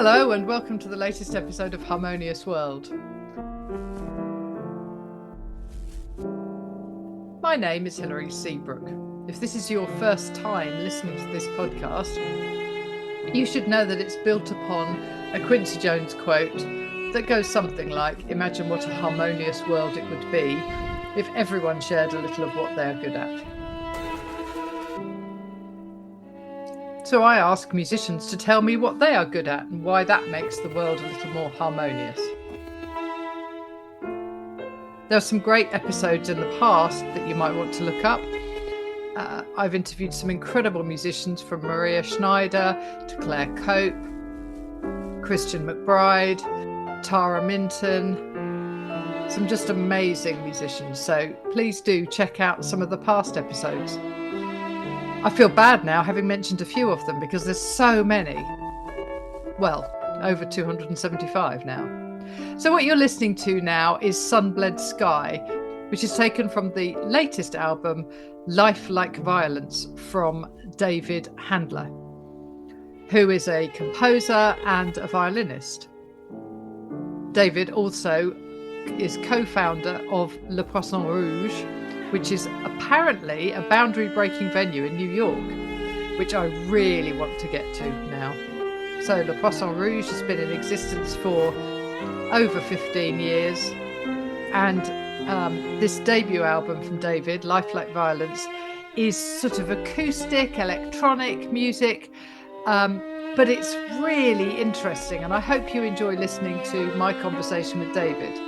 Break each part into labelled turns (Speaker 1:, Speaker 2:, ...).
Speaker 1: Hello and welcome to the latest episode of Harmonious World. My name is Hilary Seabrook. If this is your first time listening to this podcast, you should know that it's built upon a Quincy Jones quote that goes something like, "Imagine what a harmonious world it would be if everyone shared a little of what they're good at." So I ask musicians to tell me what they are good at and why that makes the world a little more harmonious. There are some great episodes in the past that you might want to look up. I've interviewed some incredible musicians, from Maria Schneider to Claire Cope, Christian McBride, Tara Minton, some just amazing musicians. So please do check out some of the past episodes. I feel bad now having mentioned a few of them because there's so many. Well, over 275 now. So what you're listening to now is Sunbled Sky, which is taken from the latest album, Life Like Violence, from David Handler, who is a composer and a violinist. David also is co-founder of Le Poisson Rouge, which is apparently a boundary-breaking venue in New York, which I really want to get to now. So Le Poisson Rouge has been in existence for over 15 years, and this debut album from David, Life Like Violence, is sort of acoustic, electronic music, but it's really interesting, and I hope you enjoy listening to my conversation with David.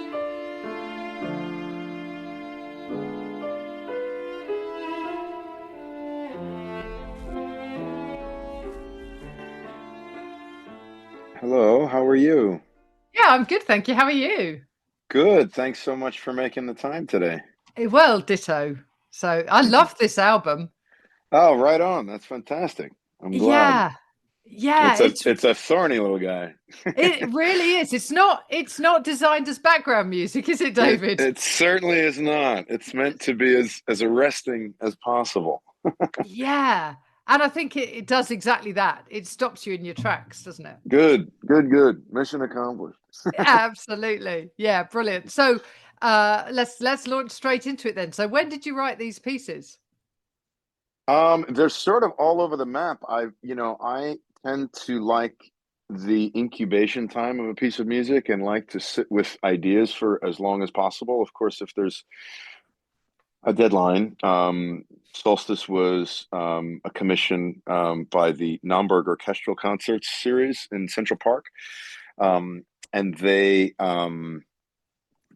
Speaker 2: Hello, how are you?
Speaker 1: Yeah, I'm good, thank you. How are you?
Speaker 2: Good. Thanks so much for making the time today.
Speaker 1: Well, ditto. So I love this album.
Speaker 2: Oh, right on. That's fantastic. I'm glad.
Speaker 1: Yeah, yeah,
Speaker 2: It's a thorny little guy.
Speaker 1: it really is. It's not designed as background music, is it,
Speaker 2: It
Speaker 1: David?
Speaker 2: it certainly is not. It's meant to be as arresting as possible.
Speaker 1: Yeah, and I think it does exactly that. It stops you in your tracks, doesn't it?
Speaker 2: Good, good, good. Mission accomplished.
Speaker 1: Absolutely. Yeah, brilliant. So let's launch straight into it then. So when did you write these pieces?
Speaker 2: They're sort of all over the map. I tend to like the incubation time of a piece of music and like to sit with ideas for as long as possible. Of course, if there's a deadline. Solstice was a commission by the Naumburg Orchestral Concerts series in Central Park. And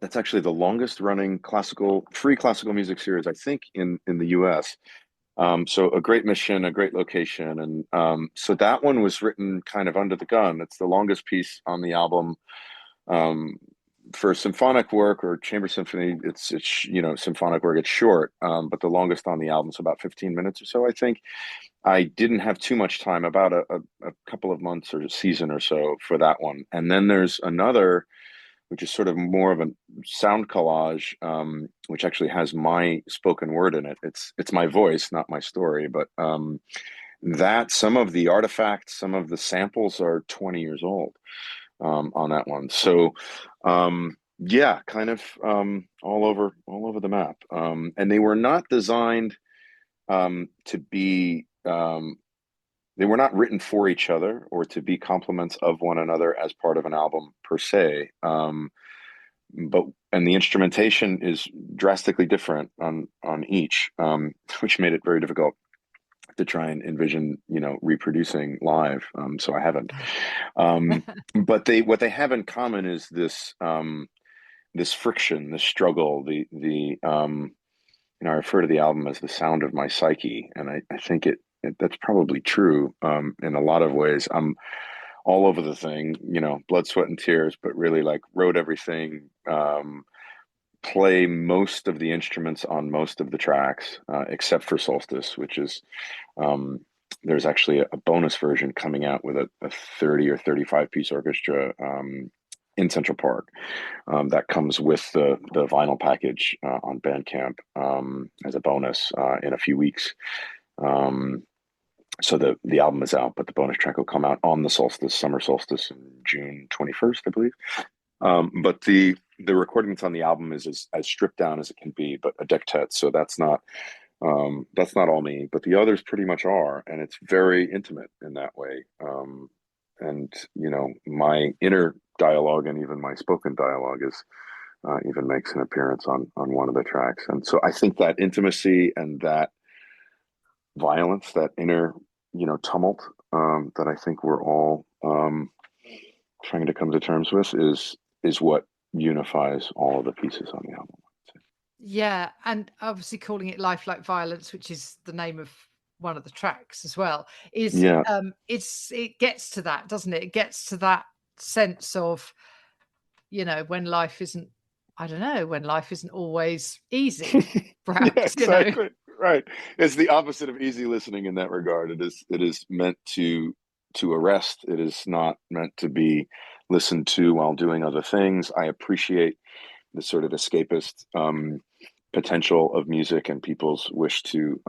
Speaker 2: that's actually the longest running free classical music series, I think, in the US. So a great mission, a great location. And so that one was written kind of under the gun. It's the longest piece on the album. For symphonic work or chamber symphony, it's symphonic work, it's short, but the longest on the album is about 15 minutes or so, I think. I didn't have too much time, about a couple of months or a season or so for that one. And then there's another, which is sort of more of a sound collage, which actually has my spoken word in it. It's my voice, not my story, but that some of the artifacts, some of the samples are 20 years old. On that one. So yeah, kind of all over the map. And they were not designed to be they were not written for each other or to be complements of one another as part of an album per se. But the instrumentation is drastically different on each, which made it very difficult to try and envision, reproducing live. So I haven't. But what they have in common is this friction, this struggle. I refer to the album as the sound of my psyche, and I think that's probably true in a lot of ways. I'm all over the thing, blood, sweat, and tears, but really like wrote everything. Play most of the instruments on most of the tracks, except for Solstice, which is there's actually a bonus version coming out with a 30 or 35 piece orchestra in Central Park that comes with the vinyl package on Bandcamp as a bonus in a few weeks. So the album is out, but the bonus track will come out on the solstice, summer solstice, in June 21st, I believe. But the recording that's on the album is as stripped down as it can be, but a dectet. So that's not all me, but the others pretty much are, and it's very intimate in that way. And my inner dialogue and even my spoken dialogue is even makes an appearance on one of the tracks. And so I think that intimacy and that violence, that inner tumult, that I think we're all trying to come to terms with is what unifies all of the pieces on the album.
Speaker 1: Yeah, and obviously calling it Life Like Violence, which is the name of one of the tracks as well, is
Speaker 2: Yeah.
Speaker 1: it gets to that, doesn't it? It gets to that sense of, when life isn't, I don't know, when life isn't always easy,
Speaker 2: Yeah,
Speaker 1: perhaps,
Speaker 2: exactly. Right. It's the opposite of easy listening in that regard. It is meant to arrest. It is not meant to be listened to while doing other things. I appreciate the sort of escapist potential of music and people's wish to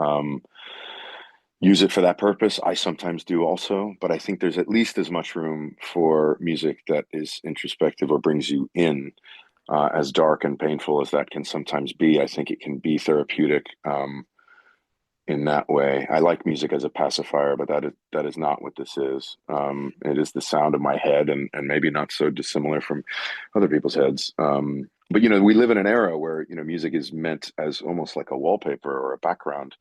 Speaker 2: use it for that purpose. I sometimes do also, but I think there's at least as much room for music that is introspective or brings you in. As dark and painful as that can sometimes be, I think it can be therapeutic in that way. I like music as a pacifier, but that is not what this is. It is the sound of my head, and maybe not so dissimilar from other people's heads. But we live in an era where music is meant as almost like a wallpaper or a background.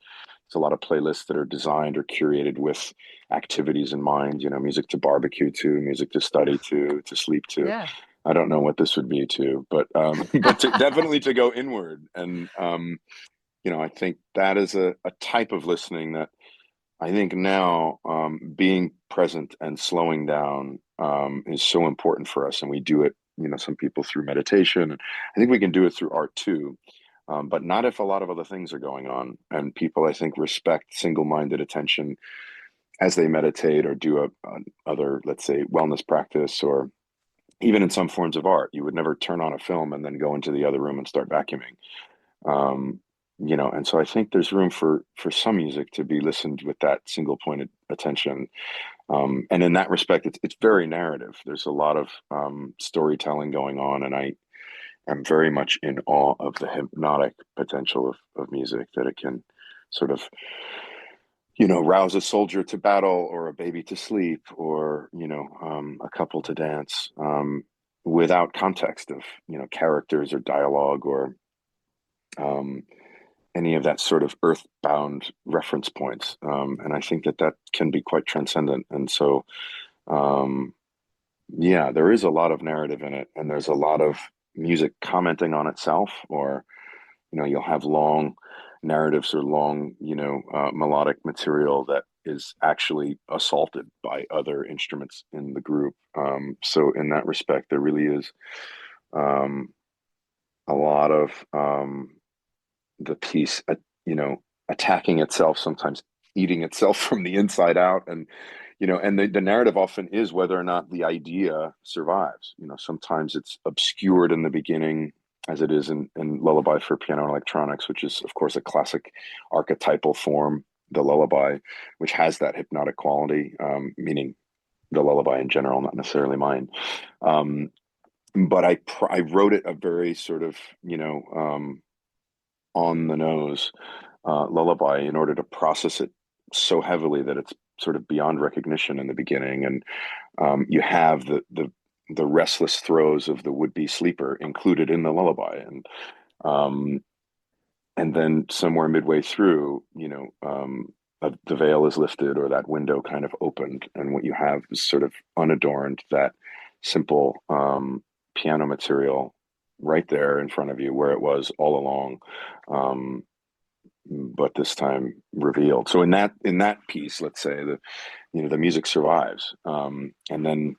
Speaker 2: There's a lot of playlists that are designed or curated with activities in mind. Music to barbecue to, music to study to sleep to.
Speaker 1: Yeah.
Speaker 2: I don't know what this would be to, but definitely to go inward. And I think that is a type of listening that I think now being present and slowing down is so important for us. And we do it, some people through meditation. I think we can do it through art too, but not if a lot of other things are going on. And people, I think, respect single-minded attention as they meditate or do a other, let's say, wellness practice, or even in some forms of art. You would never turn on a film and then go into the other room and start vacuuming. And so I think there's room for some music to be listened with that single pointed attention. And in that respect, it's very narrative. There's a lot of storytelling going on, and I am very much in awe of the hypnotic potential of music, that it can sort of rouse a soldier to battle, or a baby to sleep, or a couple to dance, without context of characters or dialogue, or any of that sort of earthbound reference points. And I think that can be quite transcendent. And so, yeah, there is a lot of narrative in it, and there's a lot of music commenting on itself, or, you'll have long narratives or long, melodic material that is actually assaulted by other instruments in the group. So in that respect, there really is a lot of the piece, attacking itself, sometimes eating itself from the inside out. And, and the narrative often is whether or not the idea survives. Sometimes it's obscured in the beginning, as it is in Lullaby for Piano and Electronics, which is, of course, a classic archetypal form, the lullaby, which has that hypnotic quality, meaning the lullaby in general, not necessarily mine. But I wrote it a very sort of, on the nose lullaby, in order to process it so heavily that it's sort of beyond recognition in the beginning. And you have the restless throes of the would-be sleeper included in the lullaby. And then somewhere midway through, the veil is lifted, or that window kind of opened, and what you have is sort of unadorned, that simple piano material right there in front of you, where it was all along, but this time revealed. So in that piece, let's say, the music survives, and then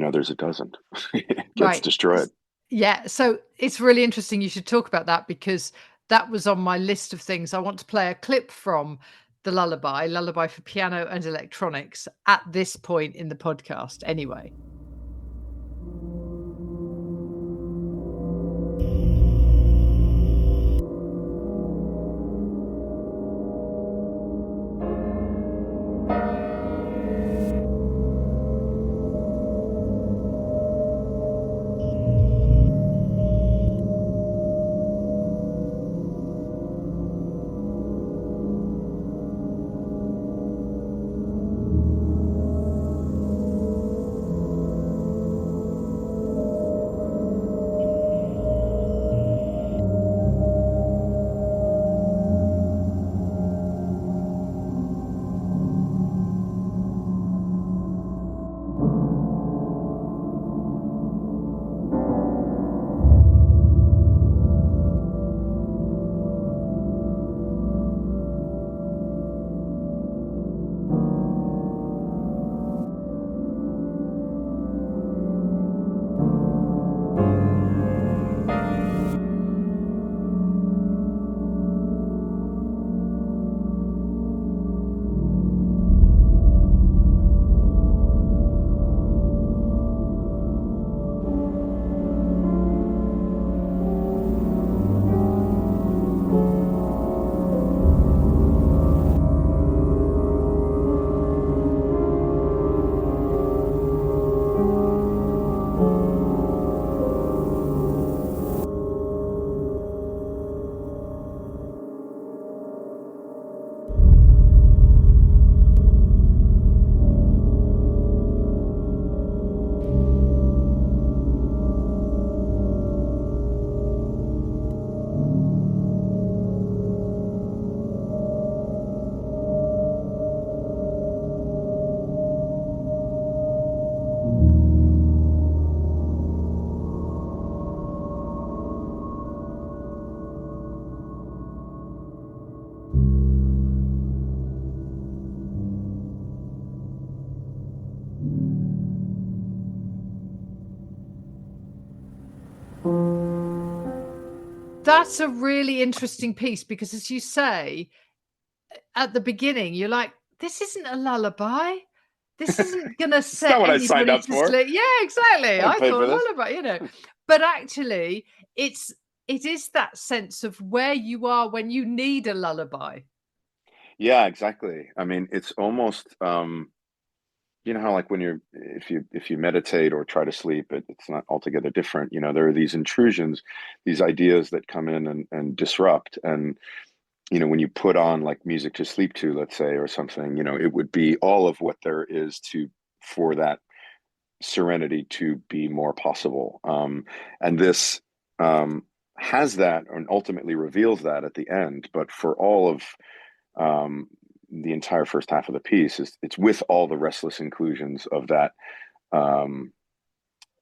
Speaker 2: others it doesn't. It gets destroyed.
Speaker 1: Yeah, so it's really interesting you should talk about that, because that was on my list of things. I want to play a clip from the lullaby for Piano and Electronics, at this point in the podcast anyway. That's a really interesting piece because, as you say, at the beginning, you're like, this isn't a lullaby. This isn't going to
Speaker 2: It's not
Speaker 1: set
Speaker 2: what I signed
Speaker 1: anybody
Speaker 2: up
Speaker 1: to
Speaker 2: for.
Speaker 1: sleep. Yeah, exactly.
Speaker 2: I didn't
Speaker 1: I
Speaker 2: pay for
Speaker 1: thought
Speaker 2: this.
Speaker 1: lullaby, but actually it is that sense of where you are when you need a lullaby.
Speaker 2: Yeah, exactly. I mean, it's almost you know how like when if you meditate or try to sleep, it's not altogether different. There are these intrusions, these ideas that come in and disrupt. And when you put on like music to sleep to, let's say, or something, it would be all of what there is to for that serenity to be more possible. And this has that and ultimately reveals that at the end. But for all of um, the entire first half of the piece, it's with all the restless inclusions of that. Um,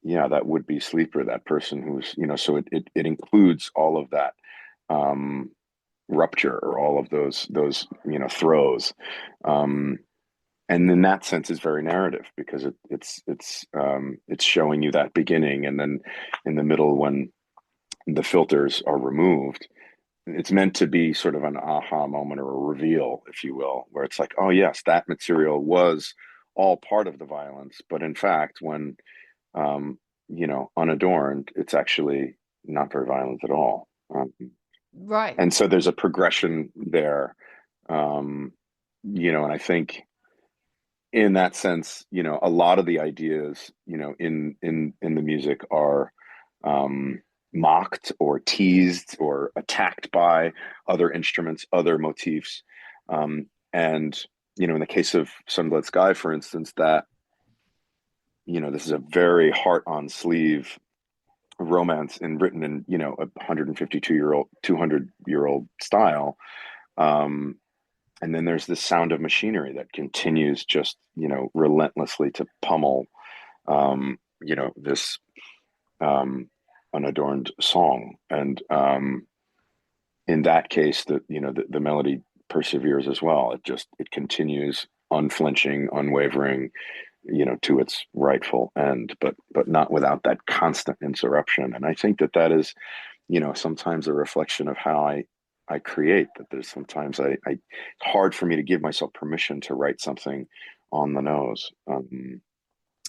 Speaker 2: yeah, that would be sleeper, that person who's, so it includes all of that rupture or all of those throws. Um, and in that sense is very narrative because it's showing you that beginning, and then in the middle when the filters are removed, it's meant to be sort of an aha moment or a reveal, if you will, where it's like, oh yes, that material was all part of the violence, but in fact when um, unadorned, it's actually not very violent at all.
Speaker 1: Right.
Speaker 2: And so there's a progression there. um, and I think in that sense, a lot of the ideas, in the music are mocked or teased or attacked by other instruments, other motifs. And, in the case of Sunblood Sky, for instance, that, this is a very heart on sleeve romance and written in, a 152-year-old, 200-year-old style. Um, and then there's this sound of machinery that continues just relentlessly to pummel this unadorned song. And in that case, the melody perseveres as well. It continues unflinching, unwavering, to its rightful end, but not without that constant interruption. And I think that is sometimes a reflection of how I create. That there's sometimes it's hard for me to give myself permission to write something on the nose.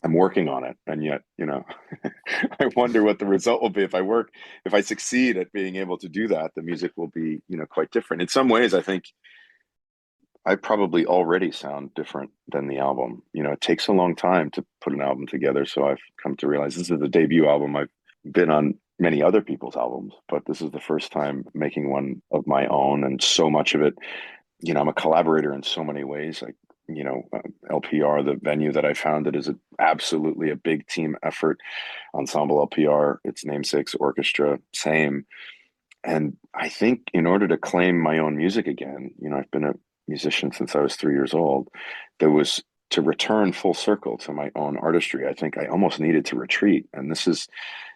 Speaker 2: I'm working on it, and yet, I wonder what the result will be if I succeed at being able to do that. The music will be, quite different. In some ways, I think I probably already sound different than the album. It takes a long time to put an album together, so I've come to realize this is the debut album. I've been on many other people's albums, but this is the first time making one of my own, and so much of it, I'm a collaborator in so many ways. Like, LPR, the venue that I founded, is absolutely a big team effort. Ensemble LPR, its namesake's orchestra, same. And I think in order to claim my own music again, I've been a musician since I was 3 years old. There was to return full circle to my own artistry. I think I almost needed to retreat. And this is,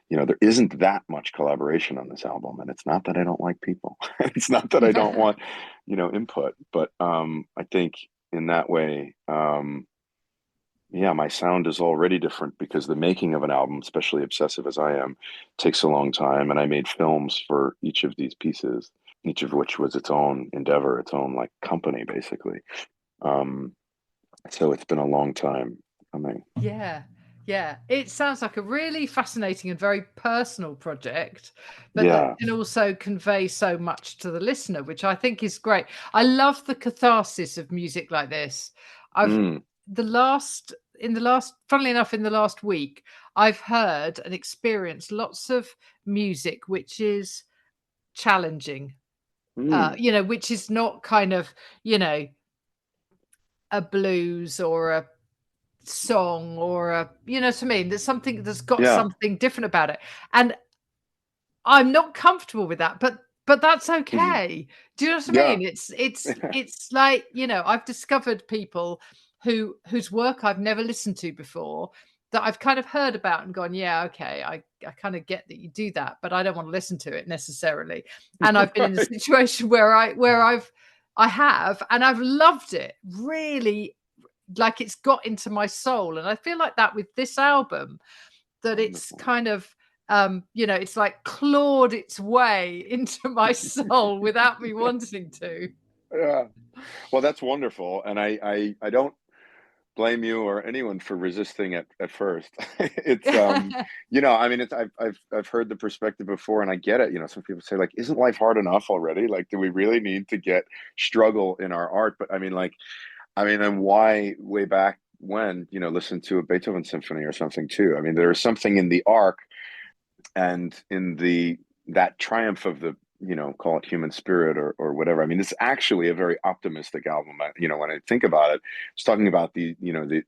Speaker 2: there isn't that much collaboration on this album. And it's not that I don't like people. It's not that I don't want, input. But I think in that way, yeah, my sound is already different because the making of an album, especially obsessive as I am, takes a long time. And I made films for each of these pieces, each of which was its own endeavor, its own like company, basically. Um, so it's been a long time coming.
Speaker 1: Yeah. Yeah. It sounds like a really fascinating and very personal project, but that
Speaker 2: Yeah.
Speaker 1: can also convey so much to the listener, which I think is great. I love the catharsis of music like this. I've
Speaker 2: Mm.
Speaker 1: funnily enough, in the last week, I've heard and experienced lots of music which is challenging,
Speaker 2: Mm.
Speaker 1: which is not kind of, you know, a blues or a song or you know what I mean? There's something that's got
Speaker 2: Yeah.
Speaker 1: something different about it. And I'm not comfortable with that, but that's
Speaker 2: Mhm.
Speaker 1: okay. Do you know what I
Speaker 2: Yeah.
Speaker 1: mean? It's like, I've discovered people whose work I've never listened to before that I've kind of heard about and gone, yeah, okay, I kind of get that you do that, but I don't want to listen to it necessarily. And I've been in a
Speaker 2: Right.
Speaker 1: situation where I have and I've loved it. Really, like it's got into my soul. And I feel like that with this album, that it's
Speaker 2: Wonderful.
Speaker 1: kind of It's like clawed its way into my soul without me wanting to.
Speaker 2: Yeah. Well, that's wonderful. And I don't blame you or anyone for resisting at first. It's I mean, I've heard the perspective before and I get it. Some people say like, isn't life hard enough already? Like, do we really need to get struggle in our art? But and why way back when, listen to a Beethoven symphony or something too. I mean, there's something in the arc and in that triumph of the call it human spirit or whatever. I mean, it's actually a very optimistic album. When I think about it, it's talking about the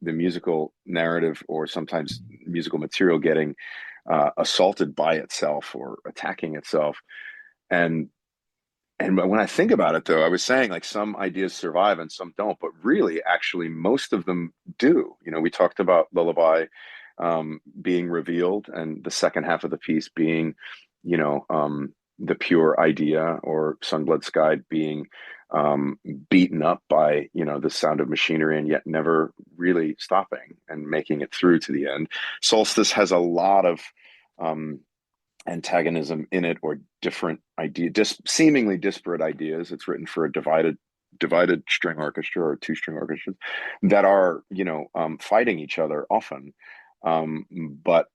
Speaker 2: musical narrative or sometimes musical material getting assaulted by itself or attacking itself. And when I think about it, though, I was saying like some ideas survive and some don't, but really, actually, most of them do. We talked about Lullaby being revealed, and the second half of the piece being, you know, um, the pure idea, or Sunblood Sky being beaten up by, the sound of machinery, and yet never really stopping and making it through to the end. Solstice has a lot of um, antagonism in it, or different seemingly disparate ideas. It's written for a divided string orchestra or two string orchestras that are fighting each other often, but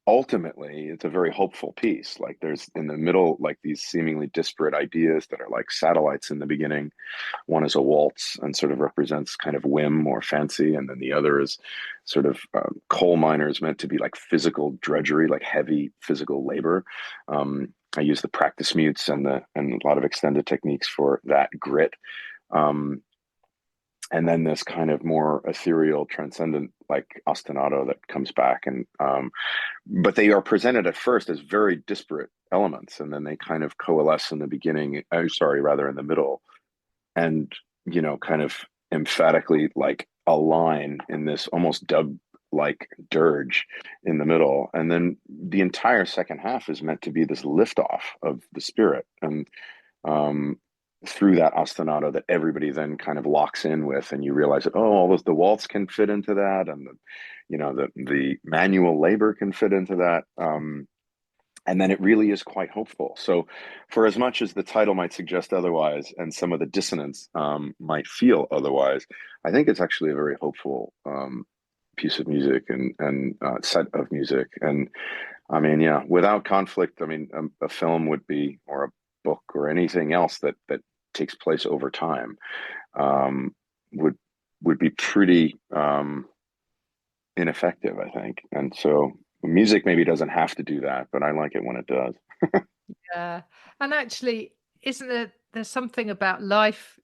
Speaker 2: ultimately it's a very hopeful piece. Like, there's in the middle like these seemingly disparate ideas that are like satellites in the beginning. One is a waltz and sort of represents kind of whim or fancy, and then the other is sort of coal miners, meant to be like physical drudgery, like heavy physical labor. I use the practice mutes and a lot of extended techniques for that grit. Um, and then this kind of more ethereal, transcendent, like ostinato that comes back, and but they are presented at first as very disparate elements, and then they kind of coalesce in the beginning. Sorry, rather in the middle, and kind of emphatically like align in this almost dub like dirge in the middle. And then the entire second half is meant to be this liftoff of the spirit, and um through that ostinato that everybody then kind of locks in with, and you realize that, oh, all those, the waltz can fit into that, and the manual labor can fit into that. And then it really is quite hopeful. So, for as much as the title might suggest otherwise, and some of the dissonance might feel otherwise, I think it's actually a very hopeful piece of music, and set of music. And I mean, yeah, without conflict, I mean, a film would be, or a book, or anything else that takes place over time, um, would be pretty ineffective, I think. And so music maybe doesn't have to do that, but I like it when it does.
Speaker 1: Yeah. And actually, isn't there's something about life,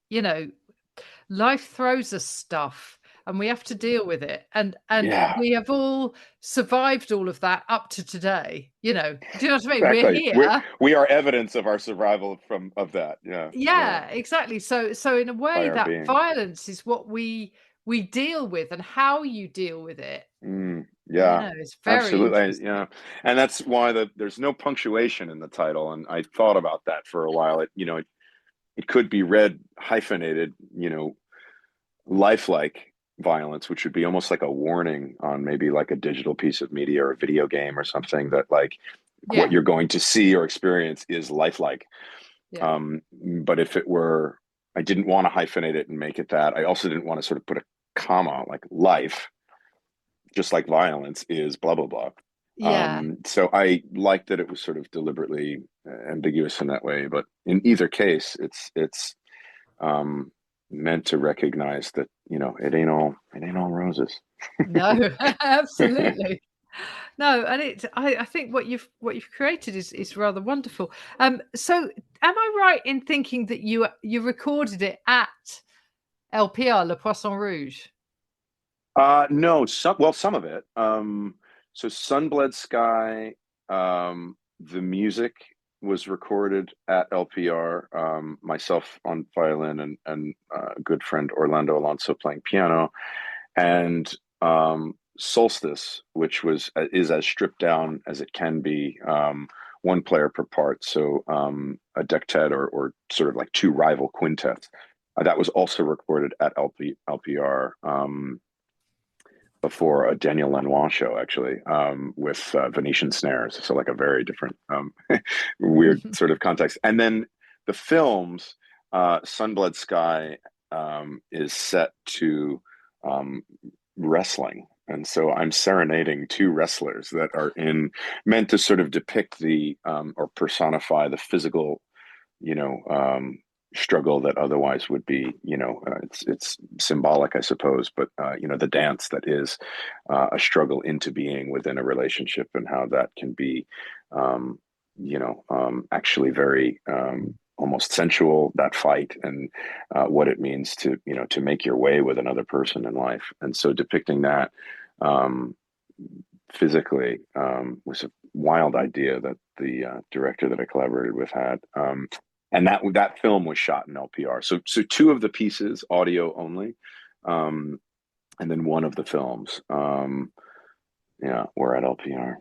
Speaker 1: life throws us stuff and we have to deal with it. And
Speaker 2: Yeah,
Speaker 1: we have all survived all of that up to today. Do you know what I mean? We're
Speaker 2: exactly.
Speaker 1: here.
Speaker 2: We are evidence of our survival of that. Yeah, yeah,
Speaker 1: Yeah, exactly. So in a
Speaker 2: by
Speaker 1: way,
Speaker 2: our
Speaker 1: that
Speaker 2: being.
Speaker 1: violence is what we deal with, and how you deal with it,
Speaker 2: Yeah,
Speaker 1: is very
Speaker 2: absolutely.
Speaker 1: interesting.
Speaker 2: Yeah, and that's why there's no punctuation in the title, and I thought about that for a while. It could be read hyphenated, lifelike violence, which would be almost like a warning on maybe like a digital piece of media or a video game or something, that like what
Speaker 1: Yeah,
Speaker 2: you're going to see or experience is lifelike.
Speaker 1: yeah,
Speaker 2: But if it were, I didn't want to hyphenate it and make it that. I also didn't want to sort of put a comma, like life, just like violence is blah blah blah.
Speaker 1: yeah.
Speaker 2: So I liked that it was sort of deliberately ambiguous in that way. But in either case, it's um, meant to recognize that it ain't all roses.
Speaker 1: No, absolutely. No, and I think what you've created is rather wonderful. So am I right in thinking that you recorded it at LPR, Le Poisson Rouge?
Speaker 2: No, some of it. So Sunbled Sky, the music was recorded at LPR. Myself on violin, and a good friend Orlando Alonso playing piano, and Solstice, which is as stripped down as it can be. One player per part, so a dectet, or sort of like two rival quintets. That was also recorded at LPR. for a Daniel Lanois show, actually, with Venetian snares. So like a very different, weird sort of context. And then the films, Sunblood Sky, is set to um, wrestling. And so I'm serenading two wrestlers that are meant to sort of depict or personify the physical, you know, struggle that otherwise would be, it's symbolic, I suppose, but the dance that is a struggle into being within a relationship, and how that can be, actually very almost sensual, that fight, and what it means to, to make your way with another person in life. And so depicting that um, physically was a wild idea that the director that I collaborated with had. And that film was shot in LPR. So two of the pieces, audio only, um, and then one of the films, were at LPR.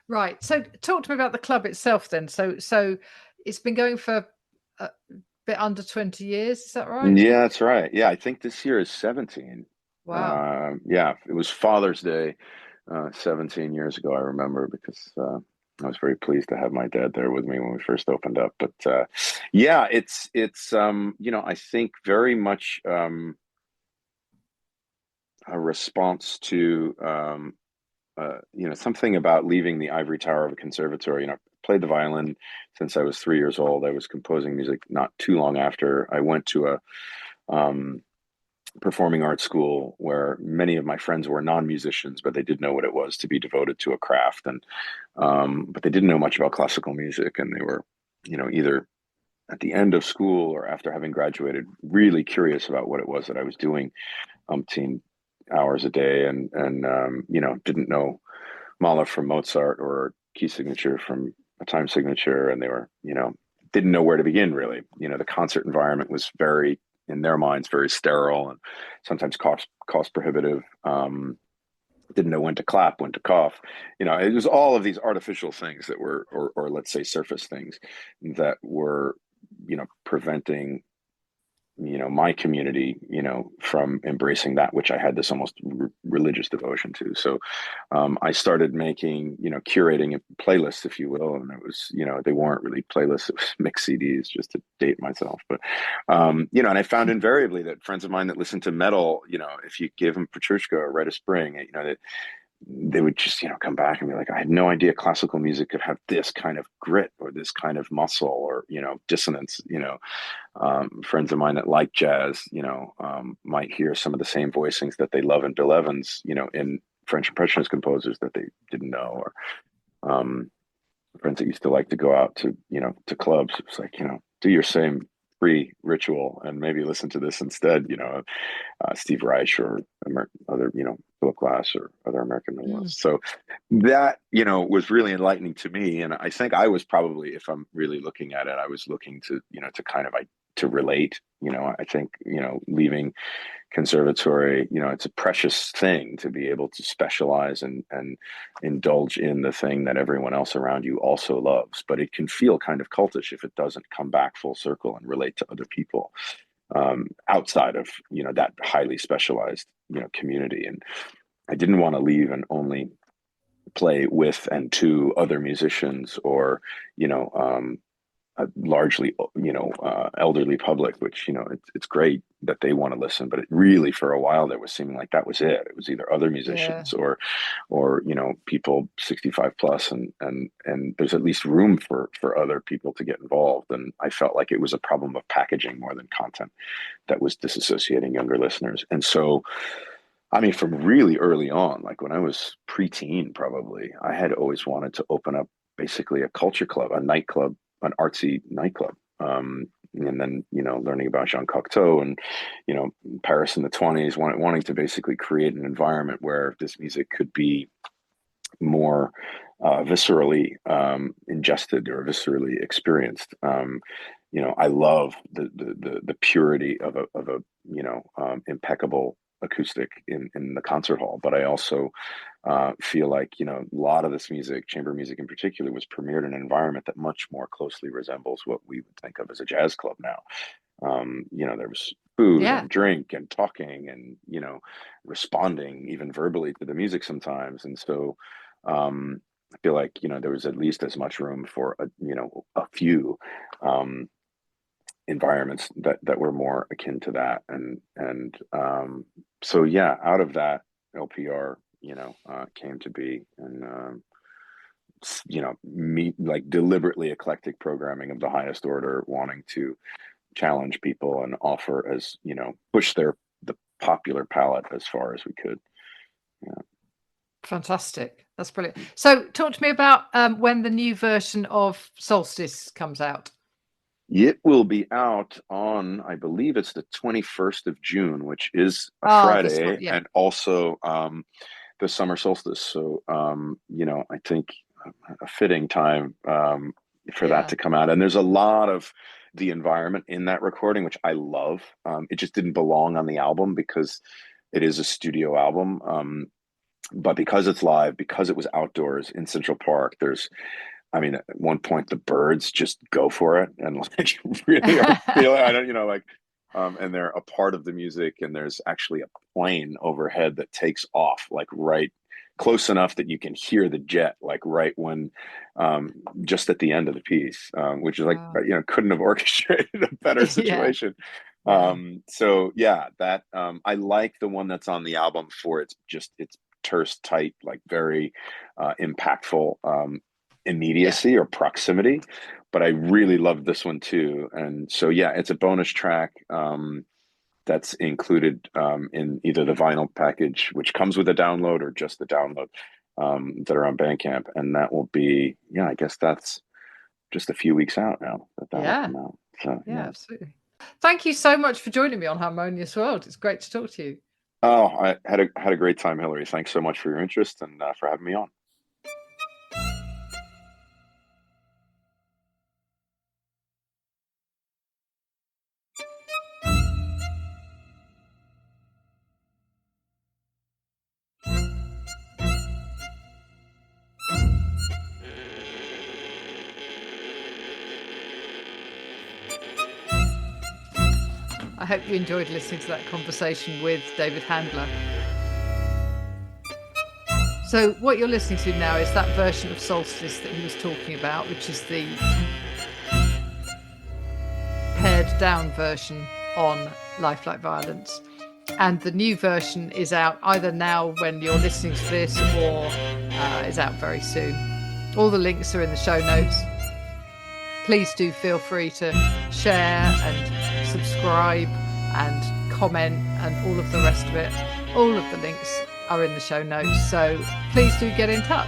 Speaker 1: Right. So talk to me about the club itself then. So it's been going for a bit under 20 years, is that right?
Speaker 2: Yeah, that's right. Yeah, I think this year is 17.
Speaker 1: Wow.
Speaker 2: Yeah, it was Father's Day 17 years ago, I remember, because I was very pleased to have my dad there with me when we first opened up. But yeah, it's I think very much a response to something about leaving the ivory tower of a conservatory. I played the violin since I was 3 years old. I was composing music not too long after. I went to a performing arts school where many of my friends were non-musicians, but they did know what it was to be devoted to a craft, and but they didn't know much about classical music, and they were, either at the end of school or after having graduated, really curious about what it was that I was doing umpteen hours a day, and didn't know Mahler from Mozart or key signature from a time signature, and they were, didn't know where to begin, really. The concert environment was very, in their minds, very sterile and sometimes cost prohibitive. Didn't know when to clap, when to cough. It was all of these artificial things that were, or let's say surface things that were, preventing, my community, from embracing that which I had this almost religious devotion to. So I started making, curating playlists, if you will. And it was, they weren't really playlists, it was mix CDs, just to date myself. But, and I found invariably that friends of mine that listened to metal, if you give them Petrushka or Rite of Spring, they would just, come back and be like, I had no idea classical music could have this kind of grit or this kind of muscle or, dissonance. Friends of mine that like jazz, might hear some of the same voicings that they love in Bill Evans, in French Impressionist composers that they didn't know, or friends that used to like to go out to, to clubs. It's like, do your same free ritual and maybe listen to this instead, Steve Reich or other, Philip Glass or other American novelists. So that, was really enlightening to me. And I think I was probably, if I'm really looking at it, I was looking to, to kind of, to relate, I think, leaving conservatory, it's a precious thing to be able to specialize and indulge in the thing that everyone else around you also loves. But it can feel kind of cultish if it doesn't come back full circle and relate to other people outside of, that highly specialized, community. And I didn't want to leave and only play with and to other musicians, or, a largely, elderly public, which, it's great that they want to listen, but it really, for a while there, was seeming like that was it. It was either other
Speaker 1: Yeah.
Speaker 2: musicians or, people 65 plus, and there's at least room for other people to get involved. And I felt like it was a problem of packaging more than content that was disassociating younger listeners. And so, I mean, from really early on, like when I was preteen, probably, I had always wanted to open up basically a culture club, a nightclub, an artsy nightclub. And then, learning about Jean Cocteau and, Paris in the 20s, wanting to basically create an environment where this music could be more viscerally ingested or viscerally experienced. I love the purity of a impeccable acoustic in the concert hall, but I also feel like, a lot of this music, chamber music in particular, was premiered in an environment that much more closely resembles what we would think of as a jazz club now. There was food
Speaker 1: Yeah.
Speaker 2: and drink and talking and, responding even verbally to the music sometimes. And so, I feel like, there was at least as much room for a few, um, environments that were more akin to that. And so yeah, out of that LPR, came to be. And me like deliberately eclectic programming of the highest order, wanting to challenge people and offer as, push the popular palette as far as we could. Yeah.
Speaker 1: Fantastic. That's brilliant. So talk to me about when the new version of Solstice comes out.
Speaker 2: It will be out on, I believe it's the 21st of June, which is a
Speaker 1: This
Speaker 2: Friday,
Speaker 1: one, yeah.
Speaker 2: and also the summer solstice. So, I think a fitting time for that to come out. And there's a lot of the environment in that recording, which I love. It just didn't belong on the album because it is a studio album. But because it's live, because it was outdoors in Central Park, at one point the birds just go for it and like really are feeling, I don't, and they're a part of the music. And there's actually a plane overhead that takes off like right close enough that you can hear the jet, like right when, just at the end of the piece, which is like,
Speaker 1: Wow.
Speaker 2: couldn't have orchestrated a better
Speaker 1: Yeah.
Speaker 2: situation.
Speaker 1: Yeah.
Speaker 2: So yeah, that, I like the one that's on the album for it's terse, tight, like very, impactful, immediacy or proximity, but I really loved this one too. And so yeah, it's a bonus track that's included in either the vinyl package, which comes with a download, or just the download, that are on Bandcamp. And that will be, yeah, I guess that's just a few weeks out now that will come out. So
Speaker 1: Yeah, absolutely. Thank you so much for joining me on Harmonious World. It's great to talk to you.
Speaker 2: Oh, I had a great time, Hillary. Thanks so much for your interest and for having me on.
Speaker 1: I hope you enjoyed listening to that conversation with David Handler. So what you're listening to now is that version of Solstice that he was talking about, which is the pared down version on Life Like Violence. And the new version is out either now when you're listening to this, or is out very soon. All the links are in the show notes. Please do feel free to share and subscribe and comment and all of the rest of it. All of the links are in the show notes, so please do get in touch.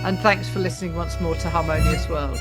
Speaker 1: And thanks for listening once more to Harmonious World.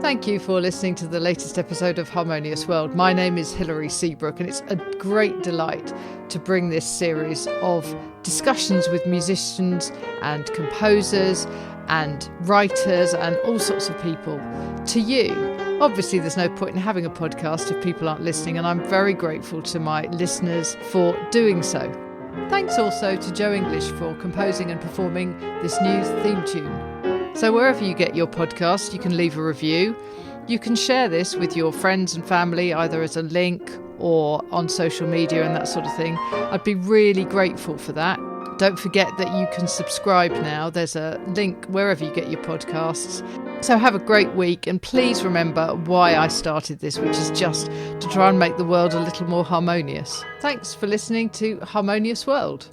Speaker 1: Thank you for listening to the latest episode of Harmonious World. My name is Hilary Seabrook, and it's a great delight to bring this series of discussions with musicians and composers and writers and all sorts of people to you. Obviously, there's no point in having a podcast if people aren't listening, and I'm very grateful to my listeners for doing so. Thanks also to Joe English for composing and performing this new theme tune. So wherever you get your podcast, you can leave a review. You can share this with your friends and family, either as a link or on social media and that sort of thing. I'd be really grateful for that. Don't forget that you can subscribe now. There's a link wherever you get your podcasts. So have a great week, and please remember why I started this, which is just to try and make the world a little more harmonious. Thanks for listening to Harmonious World.